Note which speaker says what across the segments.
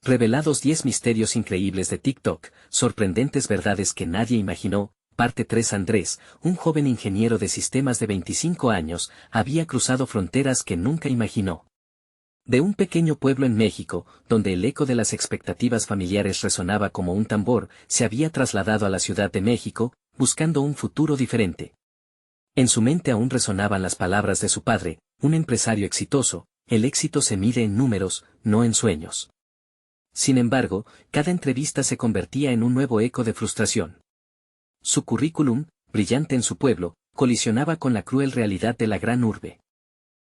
Speaker 1: Revelados 10 misterios increíbles de TikTok, sorprendentes verdades que nadie imaginó. Parte 3. Andrés, un joven ingeniero de sistemas de 25 años, había cruzado fronteras que nunca imaginó. De un pequeño pueblo en México, donde el eco de las expectativas familiares resonaba como un tambor, se había trasladado a la Ciudad de México, buscando un futuro diferente. En su mente aún resonaban las palabras de su padre, un empresario exitoso: el éxito se mide en números, no en sueños. Sin embargo, cada entrevista se convertía en un nuevo eco de frustración. Su currículum, brillante en su pueblo, colisionaba con la cruel realidad de la gran urbe.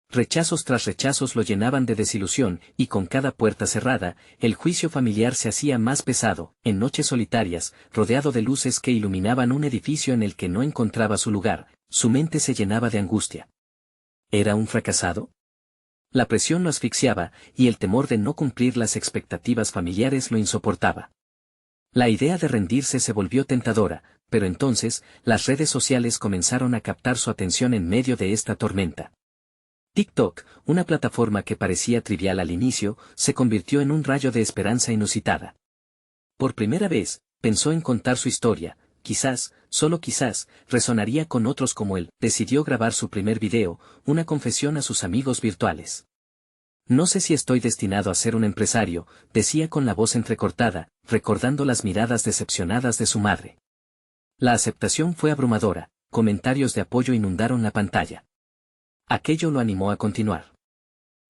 Speaker 1: Rechazos tras rechazos lo llenaban de desilusión, y con cada puerta cerrada, el juicio familiar se hacía más pesado. En noches solitarias, rodeado de luces que iluminaban un edificio en el que no encontraba su lugar, su mente se llenaba de angustia. ¿Era un fracasado? La presión lo asfixiaba, y el temor de no cumplir las expectativas familiares lo insoportaba. La idea de rendirse se volvió tentadora, pero entonces, las redes sociales comenzaron a captar su atención en medio de esta tormenta. TikTok, una plataforma que parecía trivial al inicio, se convirtió en un rayo de esperanza inusitada. Por primera vez, pensó en contar su historia. Quizás, solo quizás, resonaría con otros como él. Decidió grabar su primer video, una confesión a sus amigos virtuales. No sé si estoy destinado a ser un empresario, decía con la voz entrecortada, recordando las miradas decepcionadas de su madre. La aceptación fue abrumadora, comentarios de apoyo inundaron la pantalla. Aquello lo animó a continuar.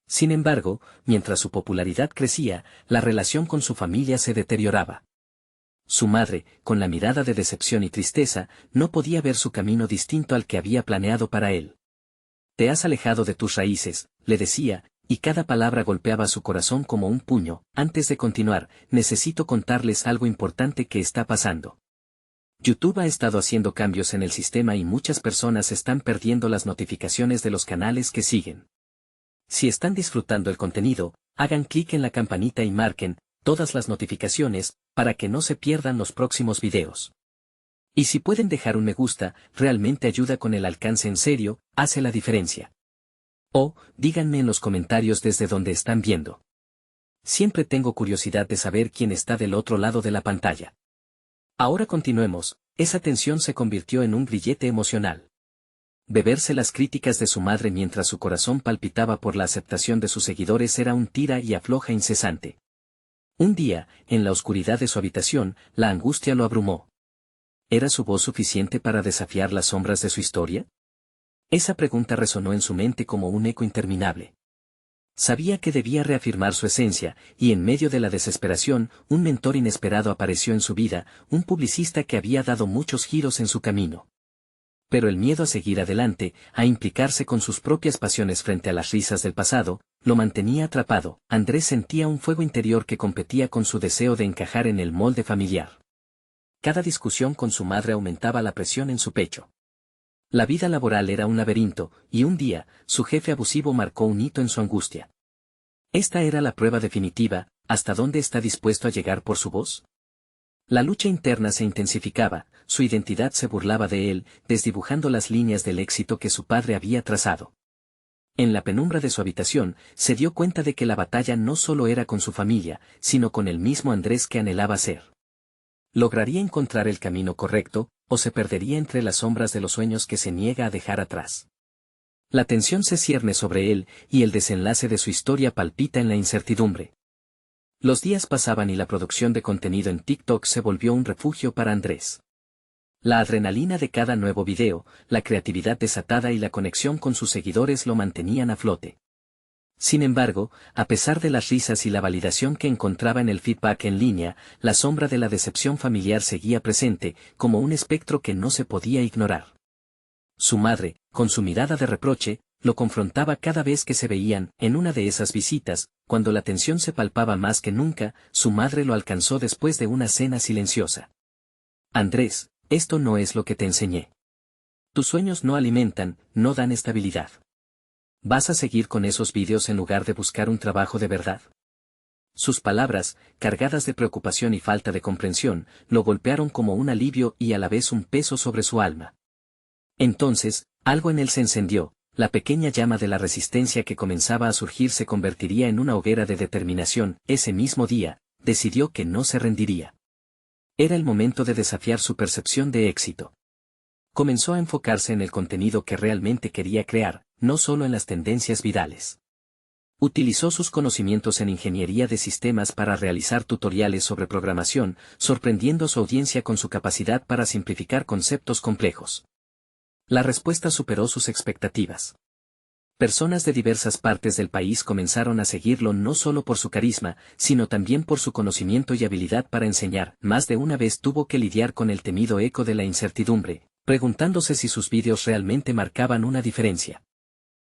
Speaker 1: Sin embargo, mientras su popularidad crecía, la relación con su familia se deterioraba. Su madre, con la mirada de decepción y tristeza, no podía ver su camino distinto al que había planeado para él. «Te has alejado de tus raíces», le decía, y cada palabra golpeaba su corazón como un puño. Antes de continuar, necesito contarles algo importante que está pasando. YouTube ha estado haciendo cambios en el sistema y muchas personas están perdiendo las notificaciones de los canales que siguen. Si están disfrutando el contenido, hagan clic en la campanita y marquen todas las notificaciones, para que no se pierdan los próximos videos. Y si pueden dejar un me gusta, realmente ayuda con el alcance, en serio, hace la diferencia. O, díganme en los comentarios desde donde están viendo. Siempre tengo curiosidad de saber quién está del otro lado de la pantalla. Ahora continuemos. Esa tensión se convirtió en un grillete emocional. Beberse las críticas de su madre mientras su corazón palpitaba por la aceptación de sus seguidores era un tira y afloja incesante. Un día, en la oscuridad de su habitación, la angustia lo abrumó. ¿Era su voz suficiente para desafiar las sombras de su historia? Esa pregunta resonó en su mente como un eco interminable. Sabía que debía reafirmar su esencia, y en medio de la desesperación, un mentor inesperado apareció en su vida, un publicista que había dado muchos giros en su camino. Pero el miedo a seguir adelante, a implicarse con sus propias pasiones frente a las risas del pasado, lo mantenía atrapado. Andrés sentía un fuego interior que competía con su deseo de encajar en el molde familiar. Cada discusión con su madre aumentaba la presión en su pecho. La vida laboral era un laberinto, y un día, su jefe abusivo marcó un hito en su angustia. Esta era la prueba definitiva. ¿Hasta dónde está dispuesto a llegar por su voz? La lucha interna se intensificaba, su identidad se burlaba de él, desdibujando las líneas del éxito que su padre había trazado. En la penumbra de su habitación, se dio cuenta de que la batalla no solo era con su familia, sino con el mismo Andrés que anhelaba ser. ¿Lograría encontrar el camino correcto, o se perdería entre las sombras de los sueños que se niega a dejar atrás? La tensión se cierne sobre él, y el desenlace de su historia palpita en la incertidumbre. Los días pasaban y la producción de contenido en TikTok se volvió un refugio para Andrés. La adrenalina de cada nuevo video, la creatividad desatada y la conexión con sus seguidores lo mantenían a flote. Sin embargo, a pesar de las risas y la validación que encontraba en el feedback en línea, la sombra de la decepción familiar seguía presente, como un espectro que no se podía ignorar. Su madre, con su mirada de reproche, lo confrontaba cada vez que se veían. En una de esas visitas, cuando la tensión se palpaba más que nunca, su madre lo alcanzó después de una cena silenciosa. Andrés, esto no es lo que te enseñé. Tus sueños no alimentan, no dan estabilidad. ¿Vas a seguir con esos vídeos en lugar de buscar un trabajo de verdad? Sus palabras, cargadas de preocupación y falta de comprensión, lo golpearon como un alivio y a la vez un peso sobre su alma. Entonces, algo en él se encendió. La pequeña llama de la resistencia que comenzaba a surgir se convertiría en una hoguera de determinación. Ese mismo día, decidió que no se rendiría. Era el momento de desafiar su percepción de éxito. Comenzó a enfocarse en el contenido que realmente quería crear, no solo en las tendencias virales. Utilizó sus conocimientos en ingeniería de sistemas para realizar tutoriales sobre programación, sorprendiendo a su audiencia con su capacidad para simplificar conceptos complejos. La respuesta superó sus expectativas. Personas de diversas partes del país comenzaron a seguirlo no solo por su carisma, sino también por su conocimiento y habilidad para enseñar. Más de una vez tuvo que lidiar con el temido eco de la incertidumbre, preguntándose si sus vídeos realmente marcaban una diferencia.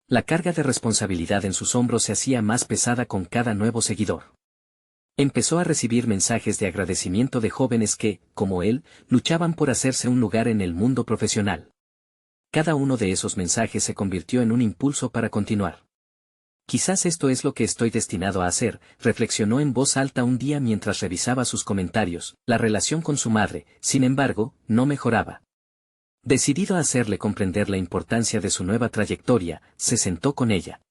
Speaker 1: La carga de responsabilidad en sus hombros se hacía más pesada con cada nuevo seguidor. Empezó a recibir mensajes de agradecimiento de jóvenes que, como él, luchaban por hacerse un lugar en el mundo profesional. Cada uno de esos mensajes se convirtió en un impulso para continuar. Quizás esto es lo que estoy destinado a hacer, reflexionó en voz alta un día mientras revisaba sus comentarios. La relación con su madre, sin embargo, no mejoraba. Decidido a hacerle comprender la importancia de su nueva trayectoria, se sentó con ella.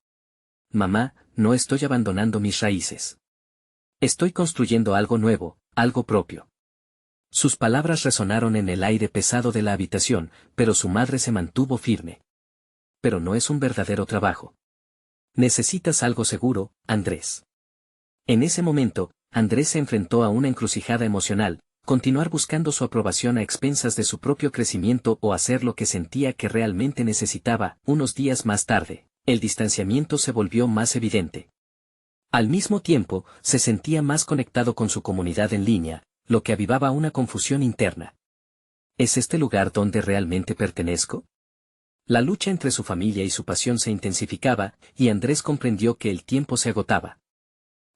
Speaker 1: Mamá, no estoy abandonando mis raíces. Estoy construyendo algo nuevo, algo propio. Sus palabras resonaron en el aire pesado de la habitación, pero su madre se mantuvo firme. Pero no es un verdadero trabajo. Necesitas algo seguro, Andrés. En ese momento, Andrés se enfrentó a una encrucijada emocional: continuar buscando su aprobación a expensas de su propio crecimiento o hacer lo que sentía que realmente necesitaba. Unos días más tarde, el distanciamiento se volvió más evidente. Al mismo tiempo, se sentía más conectado con su comunidad en línea, lo que avivaba una confusión interna. ¿Es este lugar donde realmente pertenezco? La lucha entre su familia y su pasión se intensificaba, y Andrés comprendió que el tiempo se agotaba.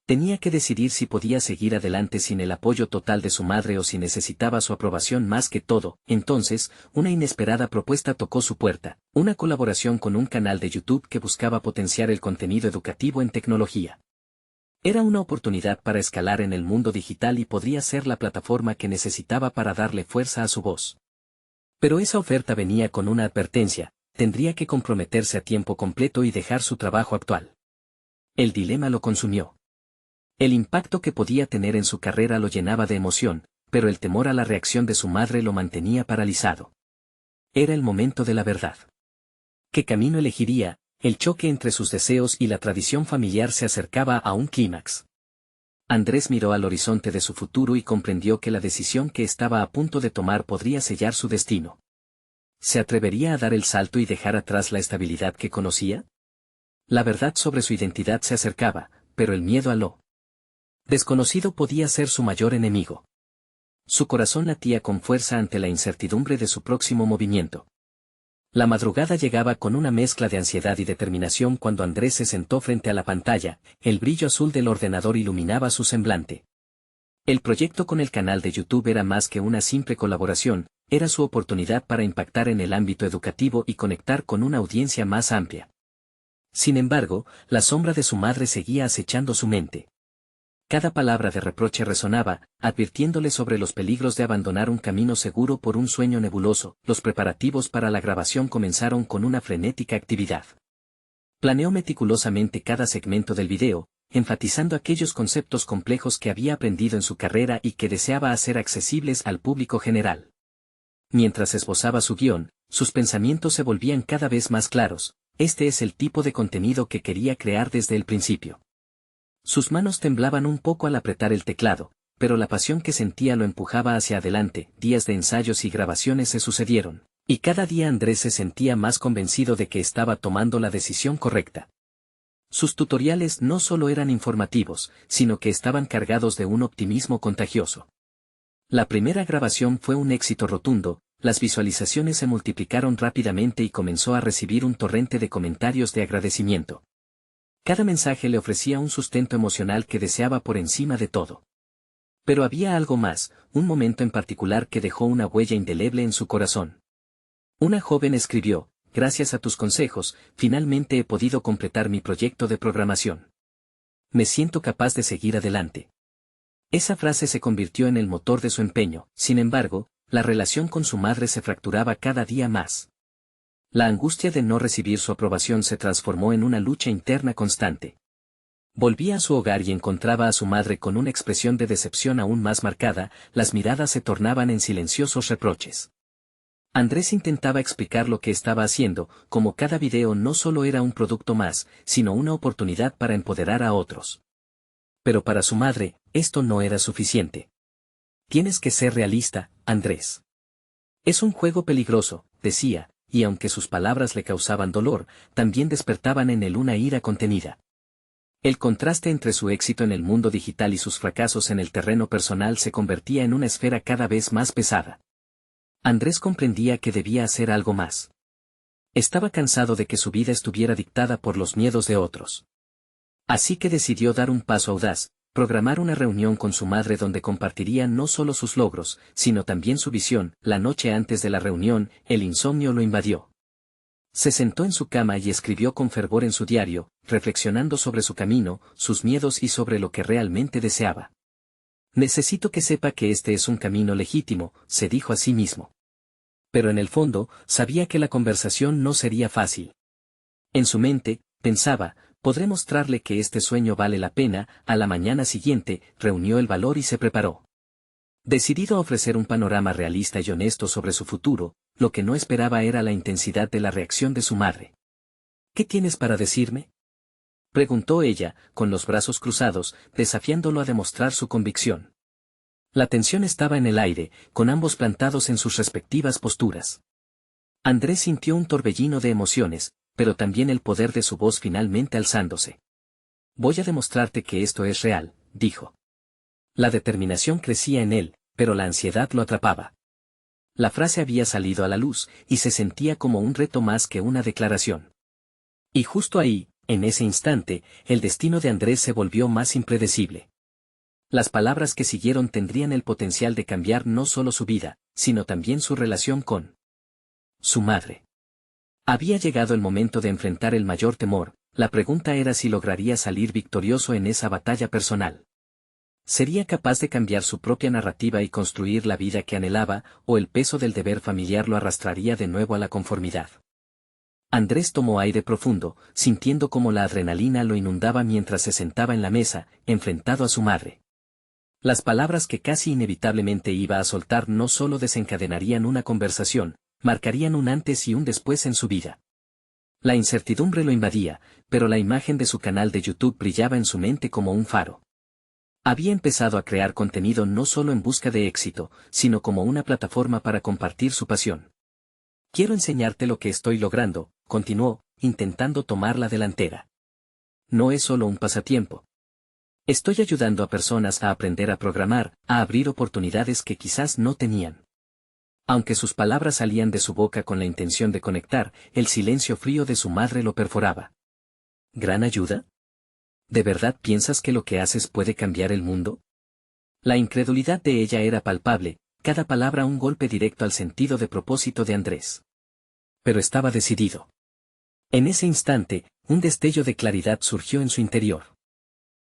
Speaker 1: Tenía que decidir si podía seguir adelante sin el apoyo total de su madre o si necesitaba su aprobación más que todo. Entonces, una inesperada propuesta tocó su puerta: una colaboración con un canal de YouTube que buscaba potenciar el contenido educativo en tecnología. Era una oportunidad para escalar en el mundo digital y podría ser la plataforma que necesitaba para darle fuerza a su voz. Pero esa oferta venía con una advertencia: tendría que comprometerse a tiempo completo y dejar su trabajo actual. El dilema lo consumió. El impacto que podía tener en su carrera lo llenaba de emoción, pero el temor a la reacción de su madre lo mantenía paralizado. Era el momento de la verdad. ¿Qué camino elegiría? El choque entre sus deseos y la tradición familiar se acercaba a un clímax. Andrés miró al horizonte de su futuro y comprendió que la decisión que estaba a punto de tomar podría sellar su destino. ¿Se atrevería a dar el salto y dejar atrás la estabilidad que conocía? La verdad sobre su identidad se acercaba, pero el miedo a lo desconocido podía ser su mayor enemigo. Su corazón latía con fuerza ante la incertidumbre de su próximo movimiento. La madrugada llegaba con una mezcla de ansiedad y determinación cuando Andrés se sentó frente a la pantalla. El brillo azul del ordenador iluminaba su semblante. El proyecto con el canal de YouTube era más que una simple colaboración, era su oportunidad para impactar en el ámbito educativo y conectar con una audiencia más amplia. Sin embargo, la sombra de su madre seguía acechando su mente. Cada palabra de reproche resonaba, advirtiéndole sobre los peligros de abandonar un camino seguro por un sueño nebuloso. Los preparativos para la grabación comenzaron con una frenética actividad. Planeó meticulosamente cada segmento del video, enfatizando aquellos conceptos complejos que había aprendido en su carrera y que deseaba hacer accesibles al público general. Mientras esbozaba su guión, sus pensamientos se volvían cada vez más claros: este es el tipo de contenido que quería crear desde el principio. Sus manos temblaban un poco al apretar el teclado, pero la pasión que sentía lo empujaba hacia adelante. Días de ensayos y grabaciones se sucedieron, y cada día Andrés se sentía más convencido de que estaba tomando la decisión correcta. Sus tutoriales no solo eran informativos, sino que estaban cargados de un optimismo contagioso. La primera grabación fue un éxito rotundo, las visualizaciones se multiplicaron rápidamente y comenzó a recibir un torrente de comentarios de agradecimiento. Cada mensaje le ofrecía un sustento emocional que deseaba por encima de todo. Pero había algo más, un momento en particular que dejó una huella indeleble en su corazón. Una joven escribió: gracias a tus consejos, finalmente he podido completar mi proyecto de programación. Me siento capaz de seguir adelante. Esa frase se convirtió en el motor de su empeño. Sin embargo, la relación con su madre se fracturaba cada día más. La angustia de no recibir su aprobación se transformó en una lucha interna constante. Volvía a su hogar y encontraba a su madre con una expresión de decepción aún más marcada, las miradas se tornaban en silenciosos reproches. Andrés intentaba explicar lo que estaba haciendo, como cada video no solo era un producto más, sino una oportunidad para empoderar a otros. Pero para su madre, esto no era suficiente. Tienes que ser realista, Andrés. Es un juego peligroso, decía, y aunque sus palabras le causaban dolor, también despertaban en él una ira contenida. El contraste entre su éxito en el mundo digital y sus fracasos en el terreno personal se convertía en una esfera cada vez más pesada. Andrés comprendía que debía hacer algo más. Estaba cansado de que su vida estuviera dictada por los miedos de otros. Así que decidió dar un paso audaz, programar una reunión con su madre donde compartiría no solo sus logros, sino también su visión. La noche antes de la reunión, el insomnio lo invadió. Se sentó en su cama y escribió con fervor en su diario, reflexionando sobre su camino, sus miedos y sobre lo que realmente deseaba. Necesito que sepa que este es un camino legítimo, se dijo a sí mismo. Pero en el fondo, sabía que la conversación no sería fácil. En su mente, pensaba, podré mostrarle que este sueño vale la pena. A la mañana siguiente, reunió el valor y se preparó. Decidido a ofrecer un panorama realista y honesto sobre su futuro, lo que no esperaba era la intensidad de la reacción de su madre. ¿Qué tienes para decirme?, preguntó ella, con los brazos cruzados, desafiándolo a demostrar su convicción. La tensión estaba en el aire, con ambos plantados en sus respectivas posturas. Andrés sintió un torbellino de emociones, pero también el poder de su voz finalmente alzándose. Voy a demostrarte que esto es real, dijo. La determinación crecía en él, pero la ansiedad lo atrapaba. La frase había salido a la luz, y se sentía como un reto más que una declaración. Y justo ahí, en ese instante, el destino de Andrés se volvió más impredecible. Las palabras que siguieron tendrían el potencial de cambiar no solo su vida, sino también su relación con su madre. Había llegado el momento de enfrentar el mayor temor. La pregunta era si lograría salir victorioso en esa batalla personal. ¿Sería capaz de cambiar su propia narrativa y construir la vida que anhelaba, o el peso del deber familiar lo arrastraría de nuevo a la conformidad? Andrés tomó aire profundo, sintiendo cómo la adrenalina lo inundaba mientras se sentaba en la mesa, enfrentado a su madre. Las palabras que casi inevitablemente iba a soltar no solo desencadenarían una conversación, marcarían un antes y un después en su vida. La incertidumbre lo invadía, pero la imagen de su canal de YouTube brillaba en su mente como un faro. Había empezado a crear contenido no solo en busca de éxito, sino como una plataforma para compartir su pasión. Quiero enseñarte lo que estoy logrando, continuó, intentando tomar la delantera. No es solo un pasatiempo. Estoy ayudando a personas a aprender a programar, a abrir oportunidades que quizás no tenían. Aunque sus palabras salían de su boca con la intención de conectar, el silencio frío de su madre lo perforaba. ¿Gran ayuda? ¿De verdad piensas que lo que haces puede cambiar el mundo? La incredulidad de ella era palpable, cada palabra un golpe directo al sentido de propósito de Andrés. Pero estaba decidido. En ese instante, un destello de claridad surgió en su interior.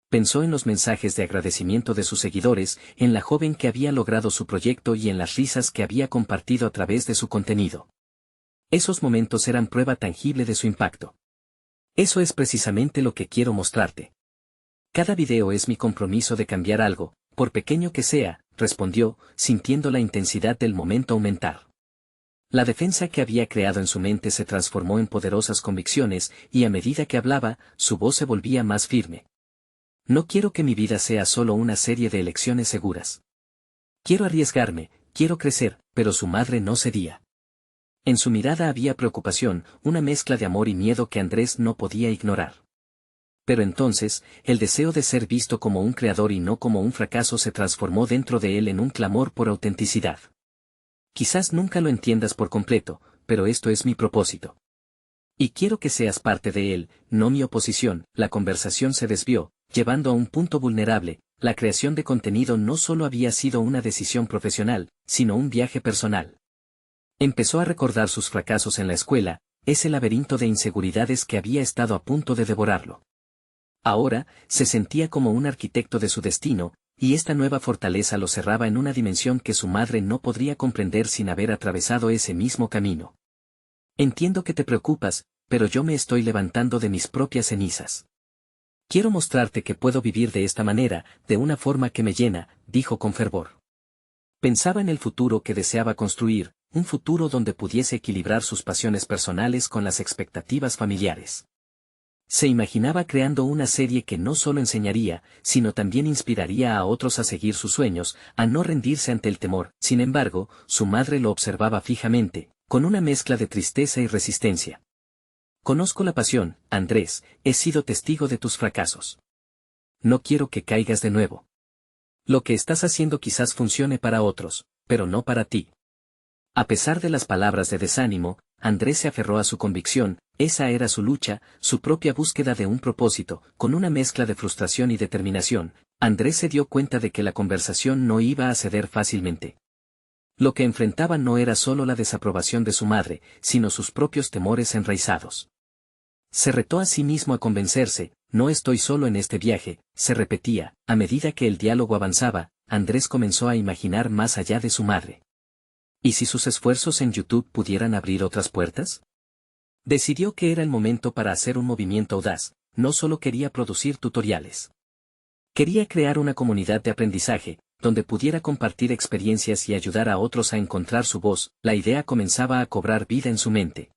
Speaker 1: Pensó en los mensajes de agradecimiento de sus seguidores, en la joven que había logrado su proyecto y en las risas que había compartido a través de su contenido. Esos momentos eran prueba tangible de su impacto. Eso es precisamente lo que quiero mostrarte. Cada video es mi compromiso de cambiar algo, por pequeño que sea, respondió, sintiendo la intensidad del momento aumentar. La defensa que había creado en su mente se transformó en poderosas convicciones, y a medida que hablaba, su voz se volvía más firme. No quiero que mi vida sea solo una serie de elecciones seguras. Quiero arriesgarme, quiero crecer, pero su madre no cedía. En su mirada había preocupación, una mezcla de amor y miedo que Andrés no podía ignorar. Pero entonces, el deseo de ser visto como un creador y no como un fracaso se transformó dentro de él en un clamor por autenticidad. Quizás nunca lo entiendas por completo, pero esto es mi propósito. Y quiero que seas parte de él, no mi oposición. La conversación se desvió, llevando a un punto vulnerable. La creación de contenido no solo había sido una decisión profesional, sino un viaje personal. Empezó a recordar sus fracasos en la escuela, ese laberinto de inseguridades que había estado a punto de devorarlo. Ahora, se sentía como un arquitecto de su destino, y esta nueva fortaleza lo cerraba en una dimensión que su madre no podría comprender sin haber atravesado ese mismo camino. Entiendo que te preocupas, pero yo me estoy levantando de mis propias cenizas. Quiero mostrarte que puedo vivir de esta manera, de una forma que me llena, dijo con fervor. Pensaba en el futuro que deseaba construir, un futuro donde pudiese equilibrar sus pasiones personales con las expectativas familiares. Se imaginaba creando una serie que no solo enseñaría, sino también inspiraría a otros a seguir sus sueños, a no rendirse ante el temor. Sin embargo, su madre lo observaba fijamente, con una mezcla de tristeza y resistencia. Conozco la pasión, Andrés, he sido testigo de tus fracasos. No quiero que caigas de nuevo. Lo que estás haciendo quizás funcione para otros, pero no para ti. A pesar de las palabras de desánimo, Andrés se aferró a su convicción, esa era su lucha, su propia búsqueda de un propósito, con una mezcla de frustración y determinación. Andrés se dio cuenta de que la conversación no iba a ceder fácilmente. Lo que enfrentaba no era solo la desaprobación de su madre, sino sus propios temores enraizados. Se retó a sí mismo a convencerse, no estoy solo en este viaje, se repetía. A medida que el diálogo avanzaba, Andrés comenzó a imaginar más allá de su madre. ¿Y si sus esfuerzos en YouTube pudieran abrir otras puertas? Decidió que era el momento para hacer un movimiento audaz, no solo quería producir tutoriales. Quería crear una comunidad de aprendizaje, donde pudiera compartir experiencias y ayudar a otros a encontrar su voz. La idea comenzaba a cobrar vida en su mente.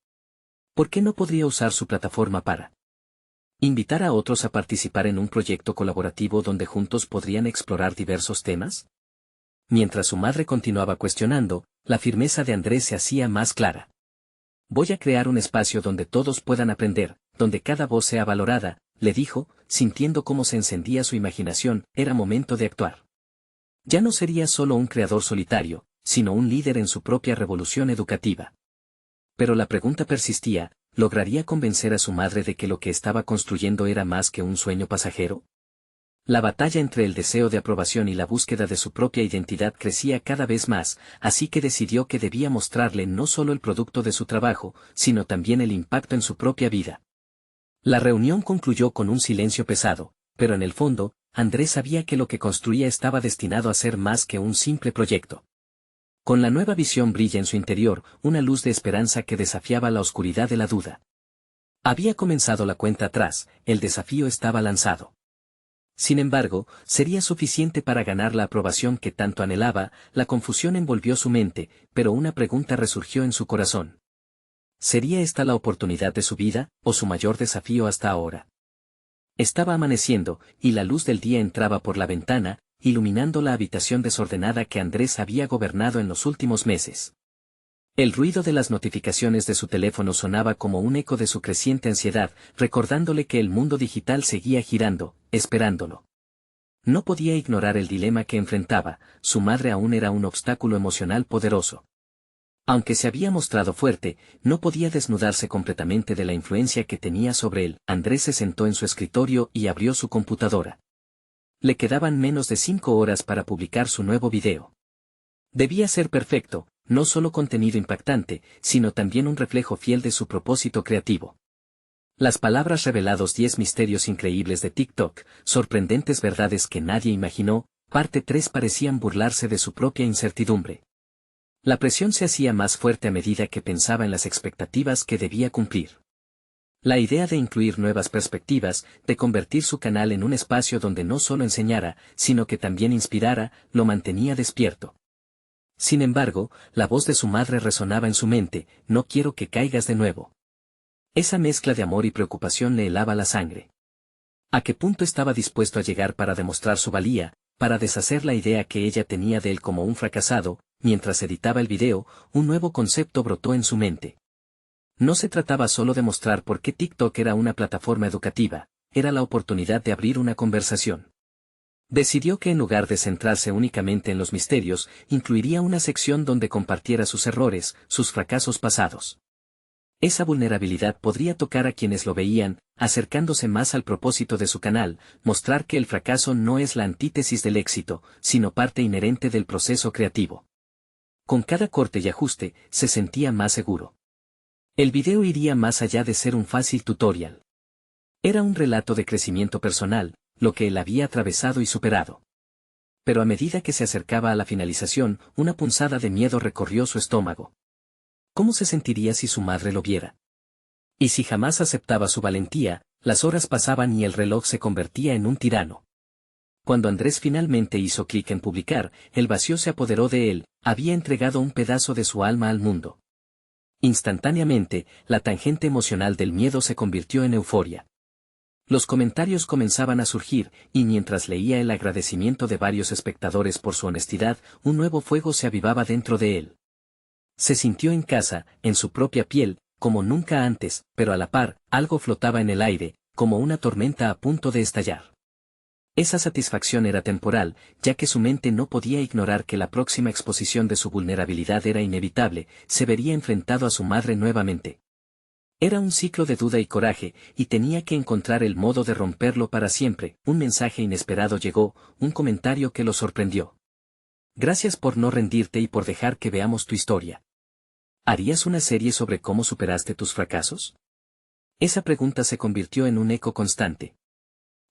Speaker 1: ¿Por qué no podría usar su plataforma para invitar a otros a participar en un proyecto colaborativo donde juntos podrían explorar diversos temas? Mientras su madre continuaba cuestionando, la firmeza de Andrés se hacía más clara. Voy a crear un espacio donde todos puedan aprender, donde cada voz sea valorada, le dijo, sintiendo cómo se encendía su imaginación. Era momento de actuar. Ya no sería solo un creador solitario, sino un líder en su propia revolución educativa. Pero la pregunta persistía, ¿lograría convencer a su madre de que lo que estaba construyendo era más que un sueño pasajero? La batalla entre el deseo de aprobación y la búsqueda de su propia identidad crecía cada vez más, así que decidió que debía mostrarle no solo el producto de su trabajo, sino también el impacto en su propia vida. La reunión concluyó con un silencio pesado, pero en el fondo, Andrés sabía que lo que construía estaba destinado a ser más que un simple proyecto. Con la nueva visión brilla en su interior, una luz de esperanza que desafiaba la oscuridad de la duda. Había comenzado la cuenta atrás, el desafío estaba lanzado. Sin embargo, ¿sería suficiente para ganar la aprobación que tanto anhelaba? La confusión envolvió su mente, pero una pregunta resurgió en su corazón. ¿Sería esta la oportunidad de su vida, o su mayor desafío hasta ahora? Estaba amaneciendo, y la luz del día entraba por la ventana, iluminando la habitación desordenada que Andrés había gobernado en los últimos meses. El ruido de las notificaciones de su teléfono sonaba como un eco de su creciente ansiedad, recordándole que el mundo digital seguía girando, esperándolo. No podía ignorar el dilema que enfrentaba, su madre aún era un obstáculo emocional poderoso. Aunque se había mostrado fuerte, no podía desnudarse completamente de la influencia que tenía sobre él. Andrés se sentó en su escritorio y abrió su computadora. Le quedaban menos de 5 horas para publicar su nuevo video. Debía ser perfecto, no solo contenido impactante, sino también un reflejo fiel de su propósito creativo. Las palabras revelados 10 misterios increíbles de TikTok, sorprendentes verdades que nadie imaginó, parte 3 parecían burlarse de su propia incertidumbre. La presión se hacía más fuerte a medida que pensaba en las expectativas que debía cumplir. La idea de incluir nuevas perspectivas, de convertir su canal en un espacio donde no solo enseñara, sino que también inspirara, lo mantenía despierto. Sin embargo, la voz de su madre resonaba en su mente, no quiero que caigas de nuevo. Esa mezcla de amor y preocupación le helaba la sangre. ¿A qué punto estaba dispuesto a llegar para demostrar su valía, para deshacer la idea que ella tenía de él como un fracasado? Mientras editaba el video, un nuevo concepto brotó en su mente. No se trataba solo de mostrar por qué TikTok era una plataforma educativa, era la oportunidad de abrir una conversación. Decidió que en lugar de centrarse únicamente en los misterios, incluiría una sección donde compartiera sus errores, sus fracasos pasados. Esa vulnerabilidad podría tocar a quienes lo veían, acercándose más al propósito de su canal, mostrar que el fracaso no es la antítesis del éxito, sino parte inherente del proceso creativo. Con cada corte y ajuste, se sentía más seguro. El video iría más allá de ser un fácil tutorial. Era un relato de crecimiento personal, lo que él había atravesado y superado. Pero a medida que se acercaba a la finalización, una punzada de miedo recorrió su estómago. ¿Cómo se sentiría si su madre lo viera? Y si jamás aceptaba su valentía, Las horas pasaban y el reloj se convertía en un tirano. Cuando Andrés finalmente hizo clic en publicar, el vacío se apoderó de él, había entregado un pedazo de su alma al mundo. Instantáneamente, la tangente emocional del miedo se convirtió en euforia. Los comentarios comenzaban a surgir, y mientras leía el agradecimiento de varios espectadores por su honestidad, un nuevo fuego se avivaba dentro de él. Se sintió en casa, en su propia piel, como nunca antes, pero a la par, algo flotaba en el aire, como una tormenta a punto de estallar. Esa satisfacción era temporal, ya que su mente no podía ignorar que la próxima exposición de su vulnerabilidad era inevitable, se vería enfrentado a su madre nuevamente. Era un ciclo de duda y coraje, y tenía que encontrar el modo de romperlo para siempre. Un mensaje inesperado llegó, un comentario que lo sorprendió. Gracias por no rendirte y por dejar que veamos tu historia. ¿Harías una serie sobre cómo superaste tus fracasos? Esa pregunta se convirtió en un eco constante.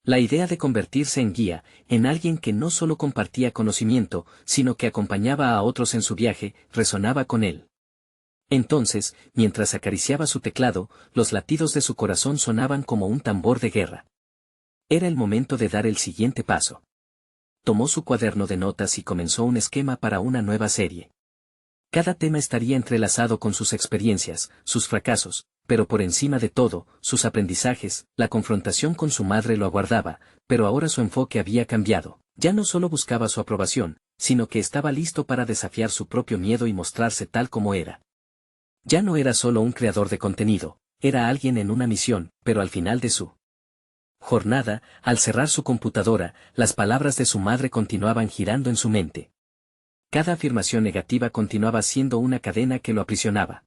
Speaker 1: La idea de convertirse en guía, en alguien que no solo compartía conocimiento, sino que acompañaba a otros en su viaje, resonaba con él. Entonces, mientras acariciaba su teclado, los latidos de su corazón sonaban como un tambor de guerra. Era el momento de dar el siguiente paso. Tomó su cuaderno de notas y comenzó un esquema para una nueva serie. Cada tema estaría entrelazado con sus experiencias, sus fracasos, pero por encima de todo, sus aprendizajes. La confrontación con su madre lo aguardaba, pero ahora su enfoque había cambiado. Ya no solo buscaba su aprobación, sino que estaba listo para desafiar su propio miedo y mostrarse tal como era. Ya no era solo un creador de contenido, era alguien en una misión, pero al final de su jornada, al cerrar su computadora, las palabras de su madre continuaban girando en su mente. Cada afirmación negativa continuaba siendo una cadena que lo aprisionaba.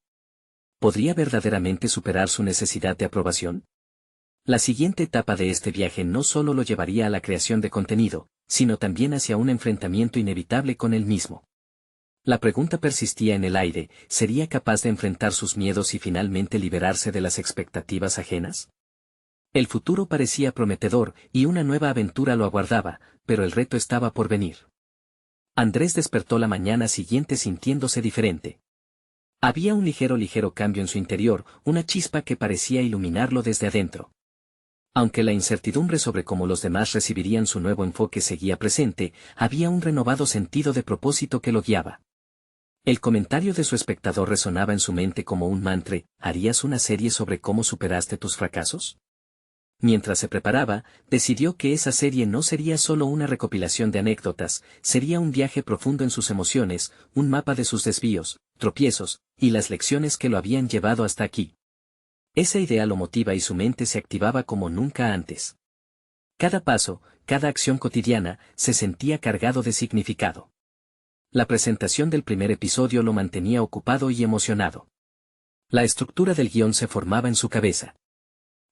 Speaker 1: ¿Podría verdaderamente superar su necesidad de aprobación? La siguiente etapa de este viaje no solo lo llevaría a la creación de contenido, sino también hacia un enfrentamiento inevitable con él mismo. La pregunta persistía en el aire, ¿sería capaz de enfrentar sus miedos y finalmente liberarse de las expectativas ajenas? El futuro parecía prometedor, y una nueva aventura lo aguardaba, pero el reto estaba por venir. Andrés despertó la mañana siguiente sintiéndose diferente. Había un ligero cambio en su interior, una chispa que parecía iluminarlo desde adentro. Aunque la incertidumbre sobre cómo los demás recibirían su nuevo enfoque seguía presente, había un renovado sentido de propósito que lo guiaba. El comentario de su espectador resonaba en su mente como un mantra: ¿harías una serie sobre cómo superaste tus fracasos? Mientras se preparaba, decidió que esa serie no sería solo una recopilación de anécdotas, sería un viaje profundo en sus emociones, un mapa de sus desvíos, tropiezos, y las lecciones que lo habían llevado hasta aquí. Esa idea lo motiva y su mente se activaba como nunca antes. Cada paso, cada acción cotidiana, se sentía cargado de significado. La presentación del primer episodio lo mantenía ocupado y emocionado. La estructura del guión se formaba en su cabeza.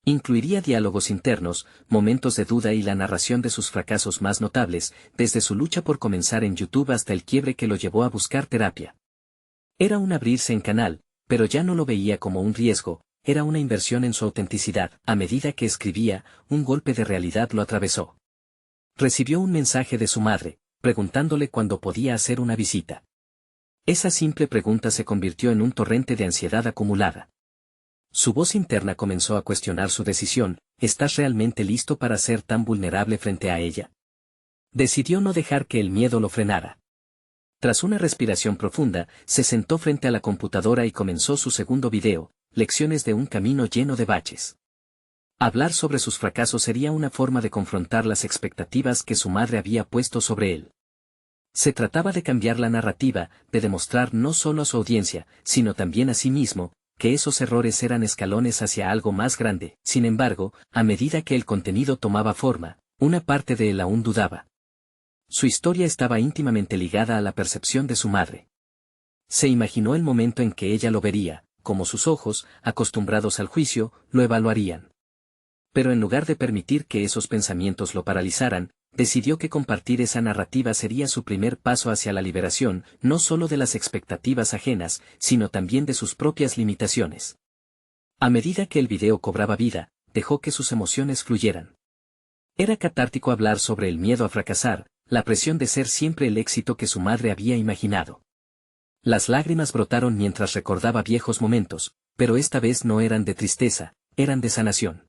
Speaker 1: Incluiría diálogos internos, momentos de duda y la narración de sus fracasos más notables, desde su lucha por comenzar en YouTube hasta el quiebre que lo llevó a buscar terapia. Era un abrirse en canal, pero ya no lo veía como un riesgo, era una inversión en su autenticidad. A medida que escribía, un golpe de realidad lo atravesó. Recibió un mensaje de su madre, preguntándole cuándo podía hacer una visita. Esa simple pregunta se convirtió en un torrente de ansiedad acumulada. Su voz interna comenzó a cuestionar su decisión: ¿estás realmente listo para ser tan vulnerable frente a ella? Decidió no dejar que el miedo lo frenara. Tras una respiración profunda, se sentó frente a la computadora y comenzó su segundo video: Lecciones de un camino lleno de baches. Hablar sobre sus fracasos sería una forma de confrontar las expectativas que su madre había puesto sobre él. Se trataba de cambiar la narrativa, de demostrar no solo a su audiencia, sino también a sí mismo, que esos errores eran escalones hacia algo más grande. Sin embargo, a medida que el contenido tomaba forma, una parte de él aún dudaba. Su historia estaba íntimamente ligada a la percepción de su madre. Se imaginó el momento en que ella lo vería, como sus ojos, acostumbrados al juicio, lo evaluarían. Pero en lugar de permitir que esos pensamientos lo paralizaran, decidió que compartir esa narrativa sería su primer paso hacia la liberación, no solo de las expectativas ajenas, sino también de sus propias limitaciones. A medida que el video cobraba vida, dejó que sus emociones fluyeran. Era catártico hablar sobre el miedo a fracasar, la presión de ser siempre el éxito que su madre había imaginado. Las lágrimas brotaron mientras recordaba viejos momentos, pero esta vez no eran de tristeza, eran de sanación.